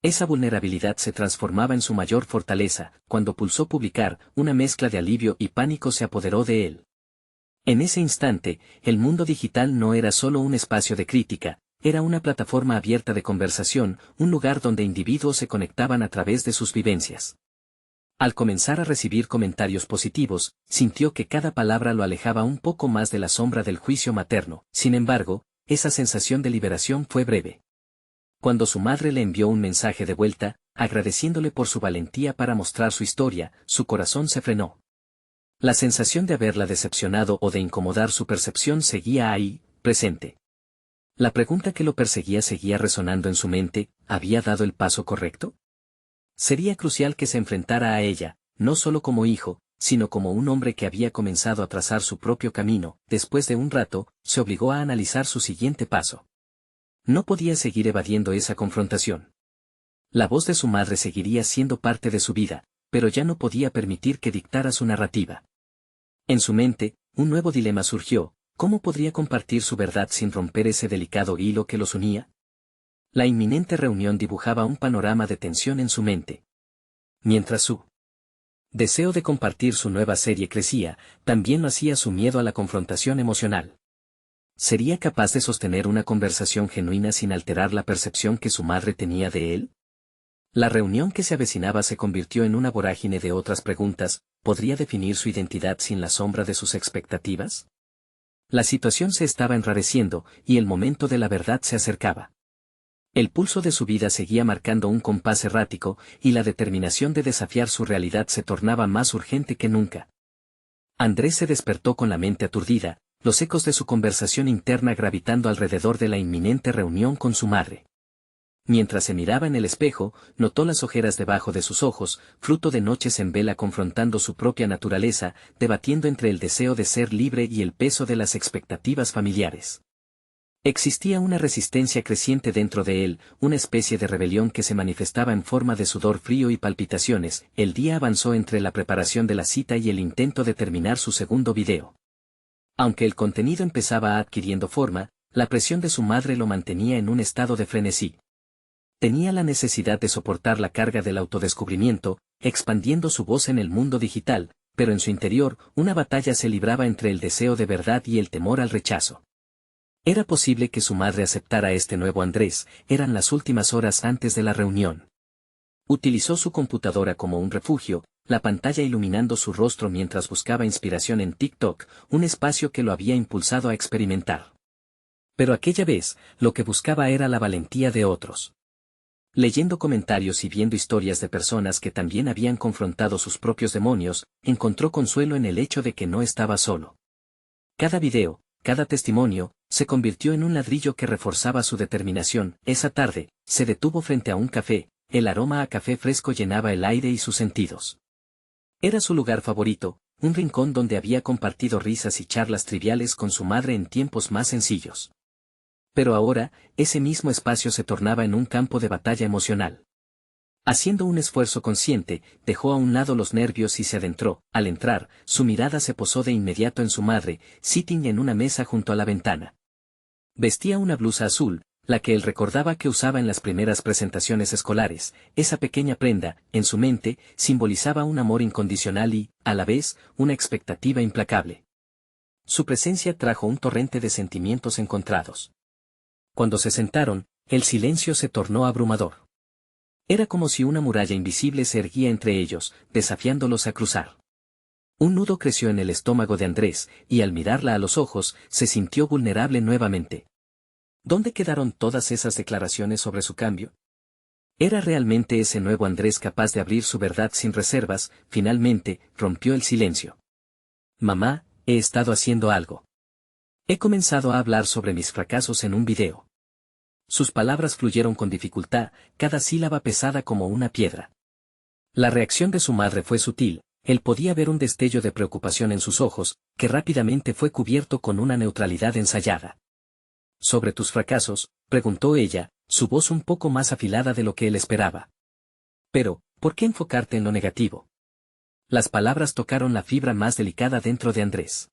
Speaker 1: Esa vulnerabilidad se transformaba en su mayor fortaleza, cuando pulsó publicar, una mezcla de alivio y pánico se apoderó de él. En ese instante, el mundo digital no era solo un espacio de crítica, era una plataforma abierta de conversación, un lugar donde individuos se conectaban a través de sus vivencias. Al comenzar a recibir comentarios positivos, sintió que cada palabra lo alejaba un poco más de la sombra del juicio materno. Sin embargo, esa sensación de liberación fue breve. Cuando su madre le envió un mensaje de vuelta, agradeciéndole por su valentía para mostrar su historia, su corazón se frenó. La sensación de haberla decepcionado o de incomodar su percepción seguía ahí, presente. La pregunta que lo perseguía seguía resonando en su mente, ¿había dado el paso correcto? Sería crucial que se enfrentara a ella, no solo como hijo, sino como un hombre que había comenzado a trazar su propio camino. Después de un rato, se obligó a analizar su siguiente paso. No podía seguir evadiendo esa confrontación. La voz de su madre seguiría siendo parte de su vida, pero ya no podía permitir que dictara su narrativa. En su mente, un nuevo dilema surgió: ¿cómo podría compartir su verdad sin romper ese delicado hilo que los unía? La inminente reunión dibujaba un panorama de tensión en su mente. Mientras su deseo de compartir su nueva serie crecía, también lo hacía su miedo a la confrontación emocional. ¿Sería capaz de sostener una conversación genuina sin alterar la percepción que su madre tenía de él? La reunión que se avecinaba se convirtió en una vorágine de otras preguntas: ¿podría definir su identidad sin la sombra de sus expectativas? La situación se estaba enrareciendo, y el momento de la verdad se acercaba. El pulso de su vida seguía marcando un compás errático, y la determinación de desafiar su realidad se tornaba más urgente que nunca. Andrés se despertó con la mente aturdida, los ecos de su conversación interna gravitando alrededor de la inminente reunión con su madre. Mientras se miraba en el espejo, notó las ojeras debajo de sus ojos, fruto de noches en vela confrontando su propia naturaleza, debatiendo entre el deseo de ser libre y el peso de las expectativas familiares. Existía una resistencia creciente dentro de él, una especie de rebelión que se manifestaba en forma de sudor frío y palpitaciones. El día avanzó entre la preparación de la cita y el intento de terminar su segundo video. Aunque el contenido empezaba adquiriendo forma, la presión de su madre lo mantenía en un estado de frenesí. Tenía la necesidad de soportar la carga del autodescubrimiento, expandiendo su voz en el mundo digital, pero en su interior, una batalla se libraba entre el deseo de verdad y el temor al rechazo. ¿Era posible que su madre aceptara a este nuevo Andrés? Eran las últimas horas antes de la reunión. Utilizó su computadora como un refugio, la pantalla iluminando su rostro mientras buscaba inspiración en TikTok, un espacio que lo había impulsado a experimentar. Pero aquella vez, lo que buscaba era la valentía de otros. Leyendo comentarios y viendo historias de personas que también habían confrontado sus propios demonios, encontró consuelo en el hecho de que no estaba solo. Cada video, cada testimonio, se convirtió en un ladrillo que reforzaba su determinación. Esa tarde, se detuvo frente a un café, el aroma a café fresco llenaba el aire y sus sentidos. Era su lugar favorito, un rincón donde había compartido risas y charlas triviales con su madre en tiempos más sencillos. Pero ahora, ese mismo espacio se tornaba en un campo de batalla emocional. Haciendo un esfuerzo consciente, dejó a un lado los nervios y se adentró. Al entrar, su mirada se posó de inmediato en su madre, sitting en una mesa junto a la ventana. Vestía una blusa azul, la que él recordaba que usaba en las primeras presentaciones escolares. Esa pequeña prenda, en su mente, simbolizaba un amor incondicional y, a la vez, una expectativa implacable. Su presencia trajo un torrente de sentimientos encontrados. Cuando se sentaron, el silencio se tornó abrumador. Era como si una muralla invisible se erguía entre ellos, desafiándolos a cruzar. Un nudo creció en el estómago de Andrés, y al mirarla a los ojos, se sintió vulnerable nuevamente. ¿Dónde quedaron todas esas declaraciones sobre su cambio? ¿Era realmente ese nuevo Andrés capaz de abrir su verdad sin reservas? Finalmente, rompió el silencio. Mamá, he estado haciendo algo. He comenzado a hablar sobre mis fracasos en un video. Sus palabras fluyeron con dificultad, cada sílaba pesada como una piedra. La reacción de su madre fue sutil, él podía ver un destello de preocupación en sus ojos, que rápidamente fue cubierto con una neutralidad ensayada. ¿Sobre tus fracasos?, preguntó ella, su voz un poco más afilada de lo que él esperaba. Pero, ¿por qué enfocarte en lo negativo? Las palabras tocaron la fibra más delicada dentro de Andrés.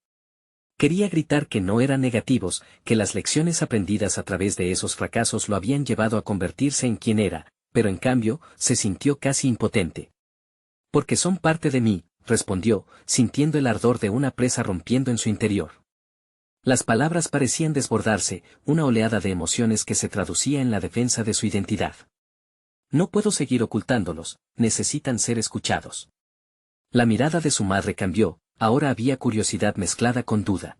Speaker 1: Quería gritar que no eran negativos, que las lecciones aprendidas a través de esos fracasos lo habían llevado a convertirse en quien era, pero en cambio, se sintió casi impotente. Porque son parte de mí, respondió, sintiendo el ardor de una presa rompiendo en su interior. Las palabras parecían desbordarse, una oleada de emociones que se traducía en la defensa de su identidad. No puedo seguir ocultándolos, necesitan ser escuchados. La mirada de su madre cambió, ahora había curiosidad mezclada con duda.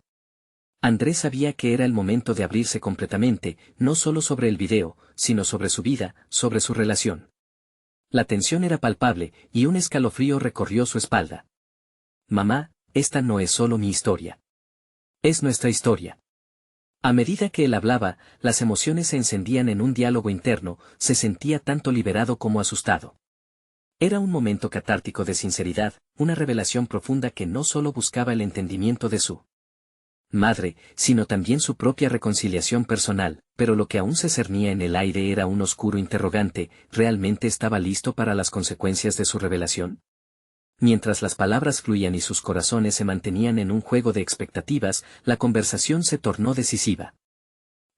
Speaker 1: Andrés sabía que era el momento de abrirse completamente, no solo sobre el video, sino sobre su vida, sobre su relación. La tensión era palpable, y un escalofrío recorrió su espalda. Mamá, esta no es solo mi historia. Es nuestra historia. A medida que él hablaba, las emociones se encendían en un diálogo interno, se sentía tanto liberado como asustado. Era un momento catártico de sinceridad, una revelación profunda que no solo buscaba el entendimiento de su madre, sino también su propia reconciliación personal, pero lo que aún se cernía en el aire era un oscuro interrogante, ¿realmente estaba listo para las consecuencias de su revelación? Mientras las palabras fluían y sus corazones se mantenían en un juego de expectativas, la conversación se tornó decisiva.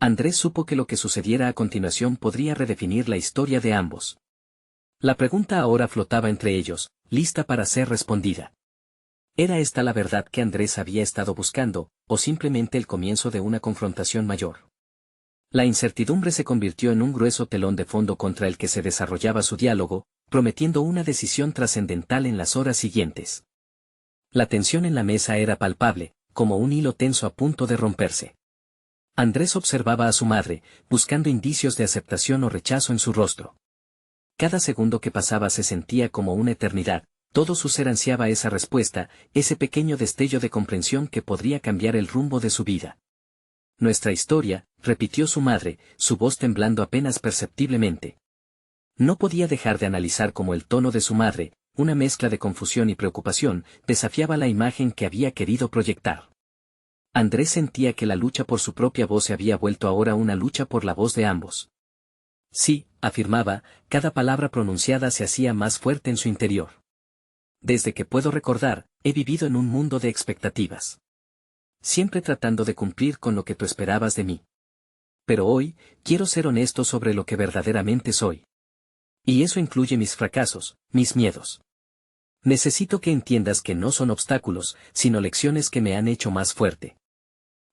Speaker 1: Andrés supo que lo que sucediera a continuación podría redefinir la historia de ambos. La pregunta ahora flotaba entre ellos, lista para ser respondida. ¿Era esta la verdad que Andrés había estado buscando, o simplemente el comienzo de una confrontación mayor? La incertidumbre se convirtió en un grueso telón de fondo contra el que se desarrollaba su diálogo, prometiendo una decisión trascendental en las horas siguientes. La tensión en la mesa era palpable, como un hilo tenso a punto de romperse. Andrés observaba a su madre, buscando indicios de aceptación o rechazo en su rostro. Cada segundo que pasaba se sentía como una eternidad, todo su ser ansiaba esa respuesta, ese pequeño destello de comprensión que podría cambiar el rumbo de su vida. Nuestra historia, repitió su madre, su voz temblando apenas perceptiblemente. No podía dejar de analizar cómo el tono de su madre, una mezcla de confusión y preocupación, desafiaba la imagen que había querido proyectar. Andrés sentía que la lucha por su propia voz se había vuelto ahora una lucha por la voz de ambos. Sí, afirmaba, cada palabra pronunciada se hacía más fuerte en su interior. Desde que puedo recordar, he vivido en un mundo de expectativas. Siempre tratando de cumplir con lo que tú esperabas de mí. Pero hoy, quiero ser honesto sobre lo que verdaderamente soy. Y eso incluye mis fracasos, mis miedos. Necesito que entiendas que no son obstáculos, sino lecciones que me han hecho más fuerte.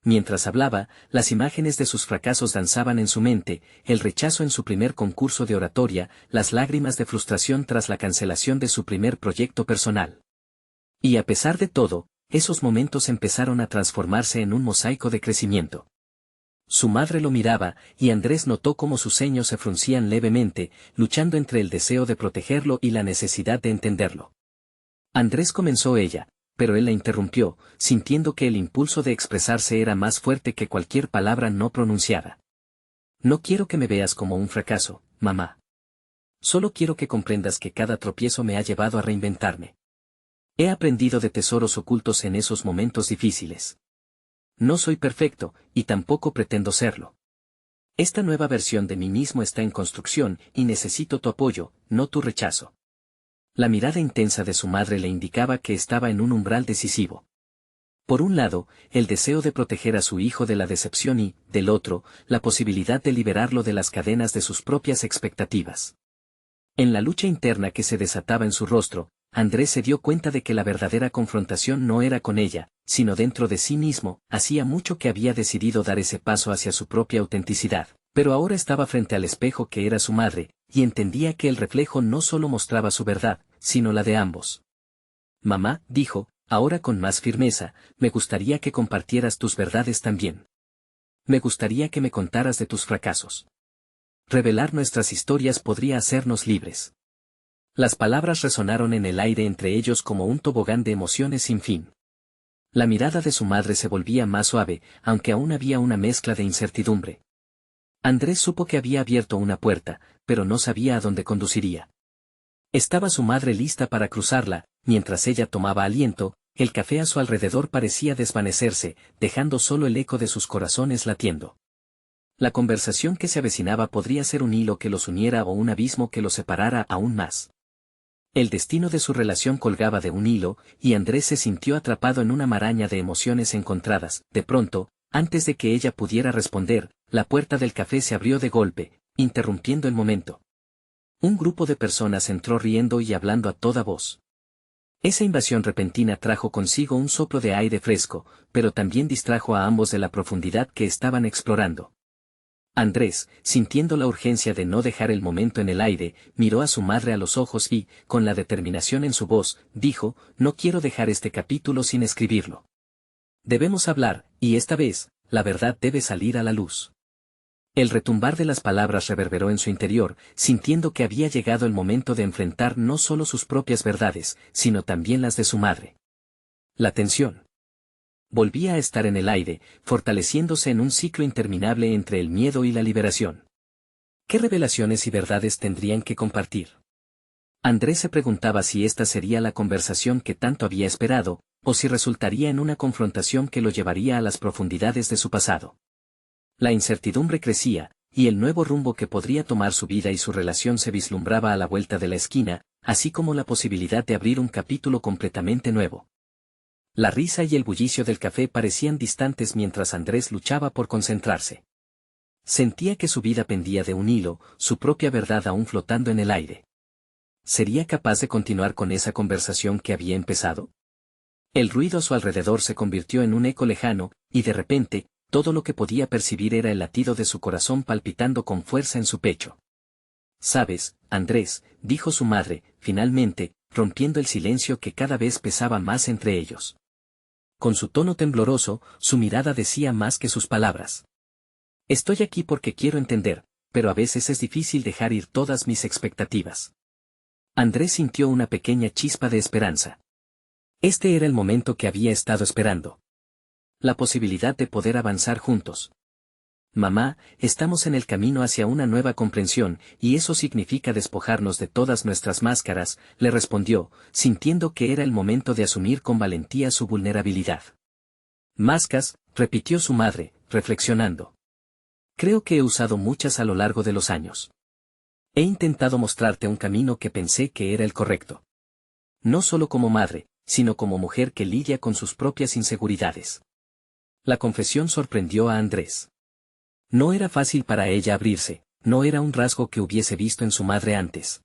Speaker 1: Mientras hablaba, las imágenes de sus fracasos danzaban en su mente, el rechazo en su primer concurso de oratoria, las lágrimas de frustración tras la cancelación de su primer proyecto personal. Y a pesar de todo, esos momentos empezaron a transformarse en un mosaico de crecimiento. Su madre lo miraba, y Andrés notó cómo sus ceños se fruncían levemente, luchando entre el deseo de protegerlo y la necesidad de entenderlo. Andrés comenzó ella, pero él la interrumpió, sintiendo que el impulso de expresarse era más fuerte que cualquier palabra no pronunciada. No quiero que me veas como un fracaso, mamá. Solo quiero que comprendas que cada tropiezo me ha llevado a reinventarme. He aprendido de tesoros ocultos en esos momentos difíciles. No soy perfecto, y tampoco pretendo serlo. Esta nueva versión de mí mismo está en construcción, y necesito tu apoyo, no tu rechazo. La mirada intensa de su madre le indicaba que estaba en un umbral decisivo. Por un lado, el deseo de proteger a su hijo de la decepción y, del otro, la posibilidad de liberarlo de las cadenas de sus propias expectativas. En la lucha interna que se desataba en su rostro, Andrés se dio cuenta de que la verdadera confrontación no era con ella, sino dentro de sí mismo. Hacía mucho que había decidido dar ese paso hacia su propia autenticidad, pero ahora estaba frente al espejo que era su madre, y entendía que el reflejo no solo mostraba su verdad, sino la de ambos. Mamá, dijo, ahora con más firmeza, me gustaría que compartieras tus verdades también. Me gustaría que me contaras de tus fracasos. Revelar nuestras historias podría hacernos libres. Las palabras resonaron en el aire entre ellos como un tobogán de emociones sin fin. La mirada de su madre se volvía más suave, aunque aún había una mezcla de incertidumbre. Andrés supo que había abierto una puerta, pero no sabía a dónde conduciría. Estaba su madre lista para cruzarla, mientras ella tomaba aliento, el café a su alrededor parecía desvanecerse, dejando solo el eco de sus corazones latiendo. La conversación que se avecinaba podría ser un hilo que los uniera o un abismo que los separara aún más. El destino de su relación colgaba de un hilo, y Andrés se sintió atrapado en una maraña de emociones encontradas. De pronto, antes de que ella pudiera responder, la puerta del café se abrió de golpe, interrumpiendo el momento. Un grupo de personas entró riendo y hablando a toda voz. Esa invasión repentina trajo consigo un soplo de aire fresco, pero también distrajo a ambos de la profundidad que estaban explorando. Andrés, sintiendo la urgencia de no dejar el momento en el aire, miró a su madre a los ojos y, con la determinación en su voz, dijo: «No quiero dejar este capítulo sin escribirlo. Debemos hablar, y esta vez, la verdad debe salir a la luz». El retumbar de las palabras reverberó en su interior, sintiendo que había llegado el momento de enfrentar no solo sus propias verdades, sino también las de su madre. La tensión volvía a estar en el aire, fortaleciéndose en un ciclo interminable entre el miedo y la liberación. ¿Qué revelaciones y verdades tendrían que compartir? Andrés se preguntaba si esta sería la conversación que tanto había esperado, o si resultaría en una confrontación que lo llevaría a las profundidades de su pasado. La incertidumbre crecía, y el nuevo rumbo que podría tomar su vida y su relación se vislumbraba a la vuelta de la esquina, así como la posibilidad de abrir un capítulo completamente nuevo. La risa y el bullicio del café parecían distantes mientras Andrés luchaba por concentrarse. Sentía que su vida pendía de un hilo, su propia verdad aún flotando en el aire. ¿Sería capaz de continuar con esa conversación que había empezado? El ruido a su alrededor se convirtió en un eco lejano, y de repente, todo lo que podía percibir era el latido de su corazón palpitando con fuerza en su pecho. «¿Sabes, Andrés?», dijo su madre, finalmente, rompiendo el silencio que cada vez pesaba más entre ellos. Con su tono tembloroso, su mirada decía más que sus palabras. «Estoy aquí porque quiero entender, pero a veces es difícil dejar ir todas mis expectativas». Andrés sintió una pequeña chispa de esperanza. Este era el momento que había estado esperando. La posibilidad de poder avanzar juntos. «Mamá, estamos en el camino hacia una nueva comprensión, y eso significa despojarnos de todas nuestras máscaras», le respondió, sintiendo que era el momento de asumir con valentía su vulnerabilidad. «Máscaras», repitió su madre, reflexionando. «Creo que he usado muchas a lo largo de los años. He intentado mostrarte un camino que pensé que era el correcto. No solo como madre, sino como mujer que lidia con sus propias inseguridades». La confesión sorprendió a Andrés. No era fácil para ella abrirse, no era un rasgo que hubiese visto en su madre antes.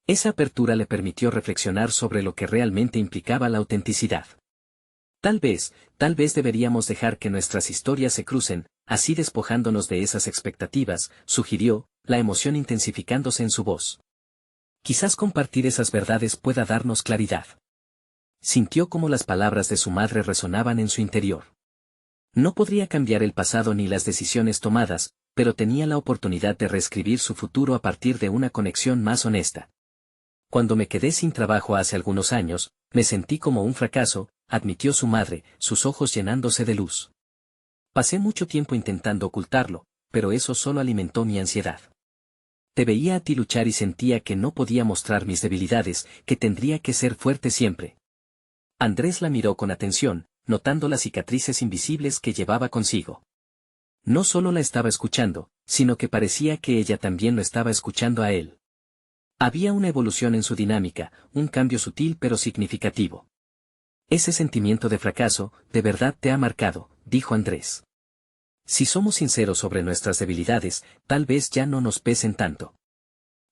Speaker 1: Esa apertura le permitió reflexionar sobre lo que realmente implicaba la autenticidad. Tal vez deberíamos dejar que nuestras historias se crucen, así despojándonos de esas expectativas, sugirió, la emoción intensificándose en su voz. Quizás compartir esas verdades pueda darnos claridad. Sintió como las palabras de su madre resonaban en su interior. No podría cambiar el pasado ni las decisiones tomadas, pero tenía la oportunidad de reescribir su futuro a partir de una conexión más honesta. «Cuando me quedé sin trabajo hace algunos años, me sentí como un fracaso», admitió su madre, sus ojos llenándose de luz. «Pasé mucho tiempo intentando ocultarlo, pero eso solo alimentó mi ansiedad. Te veía a ti luchar y sentía que no podía mostrar mis debilidades, que tendría que ser fuerte siempre». Andrés la miró con atención, notando las cicatrices invisibles que llevaba consigo. No solo la estaba escuchando, sino que parecía que ella también lo estaba escuchando a él. Había una evolución en su dinámica, un cambio sutil pero significativo. «Ese sentimiento de fracaso, de verdad te ha marcado», dijo Andrés. «Si somos sinceros sobre nuestras debilidades, tal vez ya no nos pesen tanto».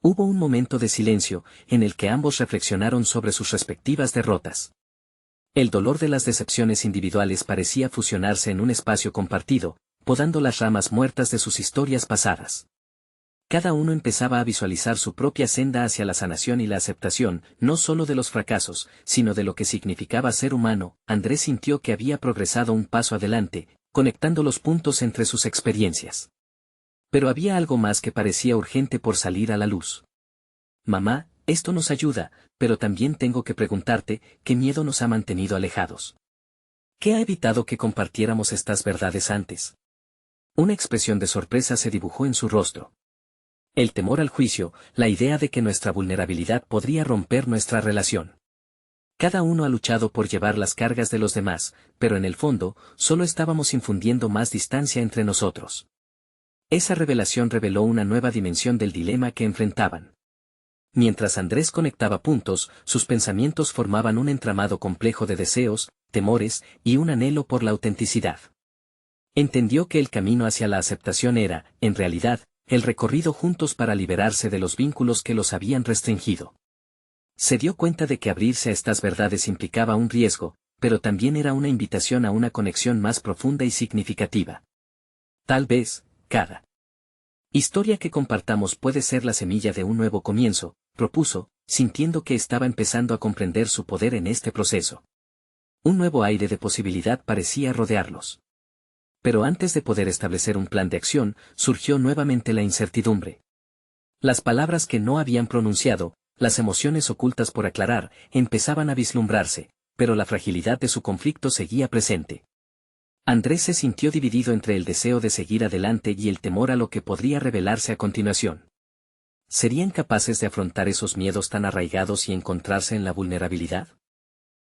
Speaker 1: Hubo un momento de silencio, en el que ambos reflexionaron sobre sus respectivas derrotas. El dolor de las decepciones individuales parecía fusionarse en un espacio compartido, podando las ramas muertas de sus historias pasadas. Cada uno empezaba a visualizar su propia senda hacia la sanación y la aceptación, no solo de los fracasos, sino de lo que significaba ser humano. Andrés sintió que había progresado un paso adelante, conectando los puntos entre sus experiencias. Pero había algo más que parecía urgente por salir a la luz. «Mamá, esto nos ayuda, pero también tengo que preguntarte, ¿qué miedo nos ha mantenido alejados? ¿Qué ha evitado que compartiéramos estas verdades antes?» Una expresión de sorpresa se dibujó en su rostro. El temor al juicio, la idea de que nuestra vulnerabilidad podría romper nuestra relación. Cada uno ha luchado por llevar las cargas de los demás, pero en el fondo, solo estábamos infundiendo más distancia entre nosotros. Esa revelación reveló una nueva dimensión del dilema que enfrentaban. Mientras Andrés conectaba puntos, sus pensamientos formaban un entramado complejo de deseos, temores y un anhelo por la autenticidad. Entendió que el camino hacia la aceptación era, en realidad, el recorrido juntos para liberarse de los vínculos que los habían restringido. Se dio cuenta de que abrirse a estas verdades implicaba un riesgo, pero también era una invitación a una conexión más profunda y significativa. Tal vez, cada historia que compartamos puede ser la semilla de un nuevo comienzo, propuso, sintiendo que estaba empezando a comprender su poder en este proceso. Un nuevo aire de posibilidad parecía rodearlos. Pero antes de poder establecer un plan de acción, surgió nuevamente la incertidumbre. Las palabras que no habían pronunciado, las emociones ocultas por aclarar, empezaban a vislumbrarse, pero la fragilidad de su conflicto seguía presente. Andrés se sintió dividido entre el deseo de seguir adelante y el temor a lo que podría revelarse a continuación. ¿Serían capaces de afrontar esos miedos tan arraigados y encontrarse en la vulnerabilidad?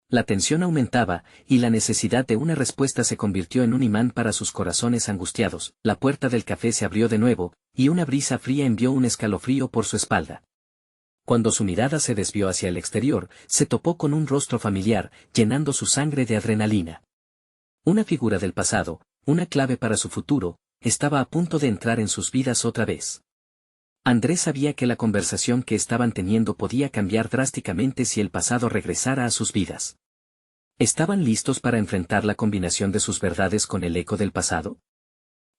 Speaker 1: La tensión aumentaba, y la necesidad de una respuesta se convirtió en un imán para sus corazones angustiados. La puerta del café se abrió de nuevo, y una brisa fría envió un escalofrío por su espalda. Cuando su mirada se desvió hacia el exterior, se topó con un rostro familiar, llenando su sangre de adrenalina. Una figura del pasado, una clave para su futuro, estaba a punto de entrar en sus vidas otra vez. Andrés sabía que la conversación que estaban teniendo podía cambiar drásticamente si el pasado regresara a sus vidas. ¿Estaban listos para enfrentar la combinación de sus verdades con el eco del pasado?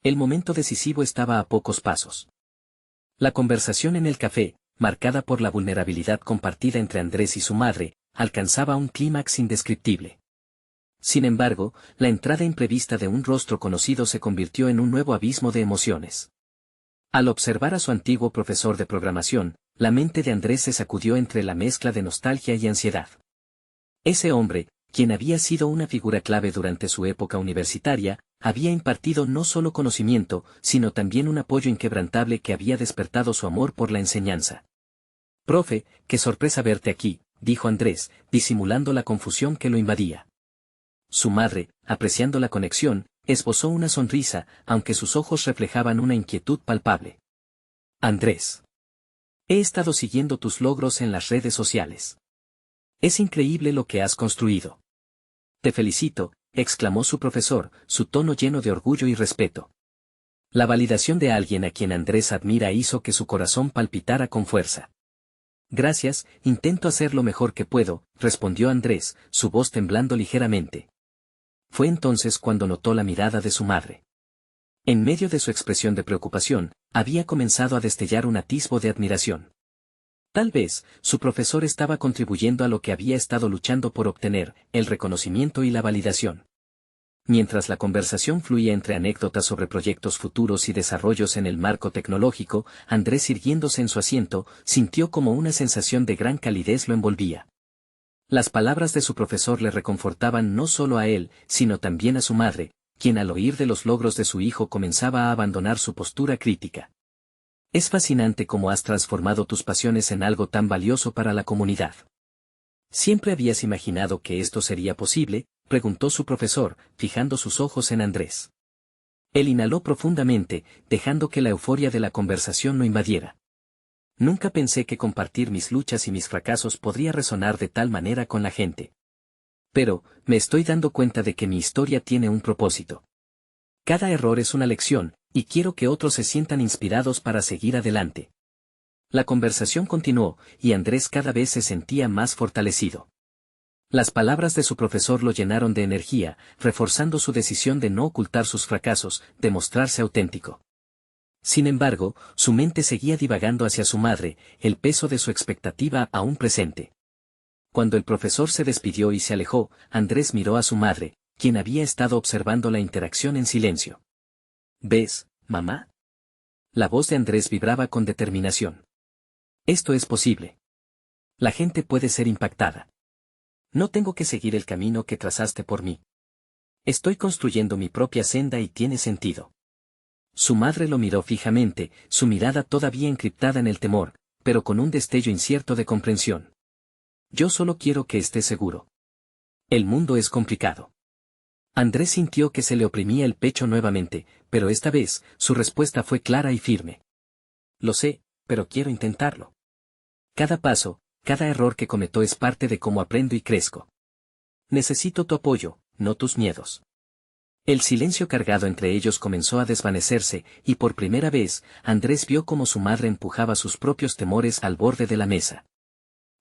Speaker 1: El momento decisivo estaba a pocos pasos. La conversación en el café, marcada por la vulnerabilidad compartida entre Andrés y su madre, alcanzaba un clímax indescriptible. Sin embargo, la entrada imprevista de un rostro conocido se convirtió en un nuevo abismo de emociones. Al observar a su antiguo profesor de programación, la mente de Andrés se sacudió entre la mezcla de nostalgia y ansiedad. Ese hombre, quien había sido una figura clave durante su época universitaria, había impartido no solo conocimiento, sino también un apoyo inquebrantable que había despertado su amor por la enseñanza. «Profe, qué sorpresa verte aquí», dijo Andrés, disimulando la confusión que lo invadía. Su madre, apreciando la conexión, esbozó una sonrisa, aunque sus ojos reflejaban una inquietud palpable. «Andrés. He estado siguiendo tus logros en las redes sociales. Es increíble lo que has construido». «Te felicito», exclamó su profesor, su tono lleno de orgullo y respeto. La validación de alguien a quien Andrés admira hizo que su corazón palpitara con fuerza. «Gracias, intento hacer lo mejor que puedo», respondió Andrés, su voz temblando ligeramente. Fue entonces cuando notó la mirada de su madre. En medio de su expresión de preocupación, había comenzado a destellar un atisbo de admiración. Tal vez, su profesor estaba contribuyendo a lo que había estado luchando por obtener, el reconocimiento y la validación. Mientras la conversación fluía entre anécdotas sobre proyectos futuros y desarrollos en el marco tecnológico, Andrés, irguiéndose en su asiento, sintió como una sensación de gran calidez lo envolvía. Las palabras de su profesor le reconfortaban no solo a él, sino también a su madre, quien al oír de los logros de su hijo comenzaba a abandonar su postura crítica. «Es fascinante cómo has transformado tus pasiones en algo tan valioso para la comunidad». «¿Siempre habías imaginado que esto sería posible?», preguntó su profesor, fijando sus ojos en Andrés. Él inhaló profundamente, dejando que la euforia de la conversación lo invadiera. «Nunca pensé que compartir mis luchas y mis fracasos podría resonar de tal manera con la gente. Pero, me estoy dando cuenta de que mi historia tiene un propósito. Cada error es una lección, y quiero que otros se sientan inspirados para seguir adelante». La conversación continuó, y Andrés cada vez se sentía más fortalecido. Las palabras de su profesor lo llenaron de energía, reforzando su decisión de no ocultar sus fracasos, de mostrarse auténtico. Sin embargo, su mente seguía divagando hacia su madre, el peso de su expectativa aún presente. Cuando el profesor se despidió y se alejó, Andrés miró a su madre, quien había estado observando la interacción en silencio. «¿Ves, mamá?». La voz de Andrés vibraba con determinación. «Esto es posible. La gente puede ser impactada. No tengo que seguir el camino que trazaste por mí. Estoy construyendo mi propia senda y tiene sentido». Su madre lo miró fijamente, su mirada todavía encriptada en el temor, pero con un destello incierto de comprensión. «Yo solo quiero que estés seguro. El mundo es complicado». Andrés sintió que se le oprimía el pecho nuevamente, pero esta vez, su respuesta fue clara y firme. «Lo sé, pero quiero intentarlo. Cada paso, cada error que cometo es parte de cómo aprendo y crezco. Necesito tu apoyo, no tus miedos». El silencio cargado entre ellos comenzó a desvanecerse, y por primera vez, Andrés vio cómo su madre empujaba sus propios temores al borde de la mesa.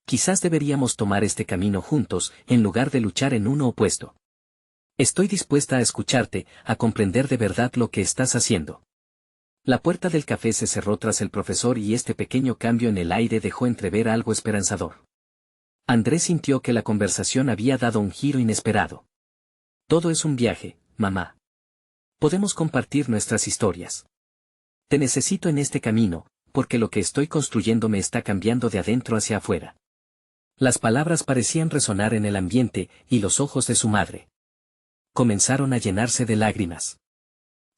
Speaker 1: Quizás deberíamos tomar este camino juntos, en lugar de luchar en uno opuesto. Estoy dispuesta a escucharte, a comprender de verdad lo que estás haciendo. La puerta del café se cerró tras el profesor y este pequeño cambio en el aire dejó entrever algo esperanzador. Andrés sintió que la conversación había dado un giro inesperado. Todo es un viaje, mamá. Podemos compartir nuestras historias. Te necesito en este camino, porque lo que estoy construyendo me está cambiando de adentro hacia afuera. Las palabras parecían resonar en el ambiente, y los ojos de su madre comenzaron a llenarse de lágrimas.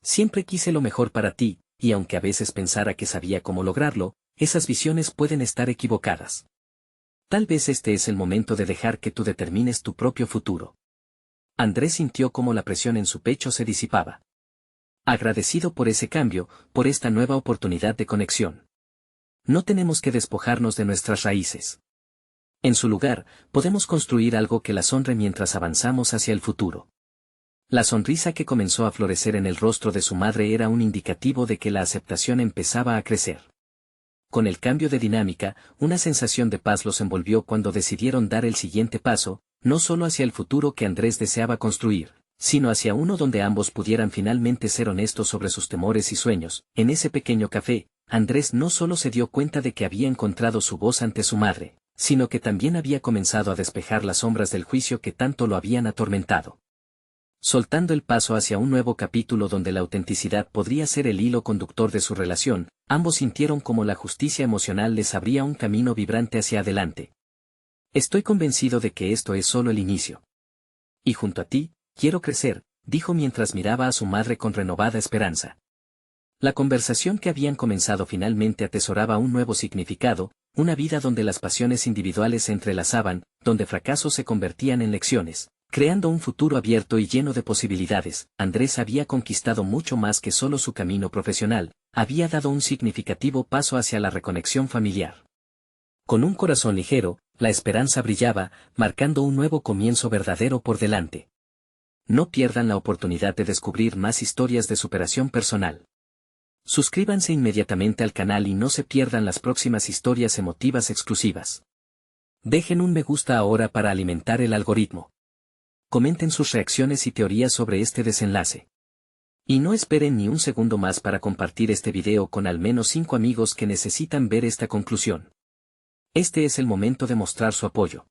Speaker 1: Siempre quise lo mejor para ti, y aunque a veces pensara que sabía cómo lograrlo, esas visiones pueden estar equivocadas. Tal vez este es el momento de dejar que tú determines tu propio futuro. Andrés sintió cómo la presión en su pecho se disipaba. Agradecido por ese cambio, por esta nueva oportunidad de conexión. No tenemos que despojarnos de nuestras raíces. En su lugar, podemos construir algo que las honre mientras avanzamos hacia el futuro. La sonrisa que comenzó a florecer en el rostro de su madre era un indicativo de que la aceptación empezaba a crecer. Con el cambio de dinámica, una sensación de paz los envolvió cuando decidieron dar el siguiente paso, no solo hacia el futuro que Andrés deseaba construir, sino hacia uno donde ambos pudieran finalmente ser honestos sobre sus temores y sueños. En ese pequeño café, Andrés no solo se dio cuenta de que había encontrado su voz ante su madre, sino que también había comenzado a despejar las sombras del juicio que tanto lo habían atormentado. Soltando el paso hacia un nuevo capítulo donde la autenticidad podría ser el hilo conductor de su relación, ambos sintieron como la justicia emocional les abría un camino vibrante hacia adelante. Estoy convencido de que esto es solo el inicio. Y junto a ti, quiero crecer, dijo mientras miraba a su madre con renovada esperanza. La conversación que habían comenzado finalmente atesoraba un nuevo significado, una vida donde las pasiones individuales se entrelazaban, donde fracasos se convertían en lecciones. Creando un futuro abierto y lleno de posibilidades, Andrés había conquistado mucho más que solo su camino profesional, había dado un significativo paso hacia la reconexión familiar. Con un corazón ligero, la esperanza brillaba, marcando un nuevo comienzo verdadero por delante. No pierdan la oportunidad de descubrir más historias de superación personal. Suscríbanse inmediatamente al canal y no se pierdan las próximas historias emotivas exclusivas. Dejen un me gusta ahora para alimentar el algoritmo. Comenten sus reacciones y teorías sobre este desenlace. Y no esperen ni un segundo más para compartir este video con al menos 5 amigos que necesitan ver esta conclusión. Este es el momento de mostrar su apoyo.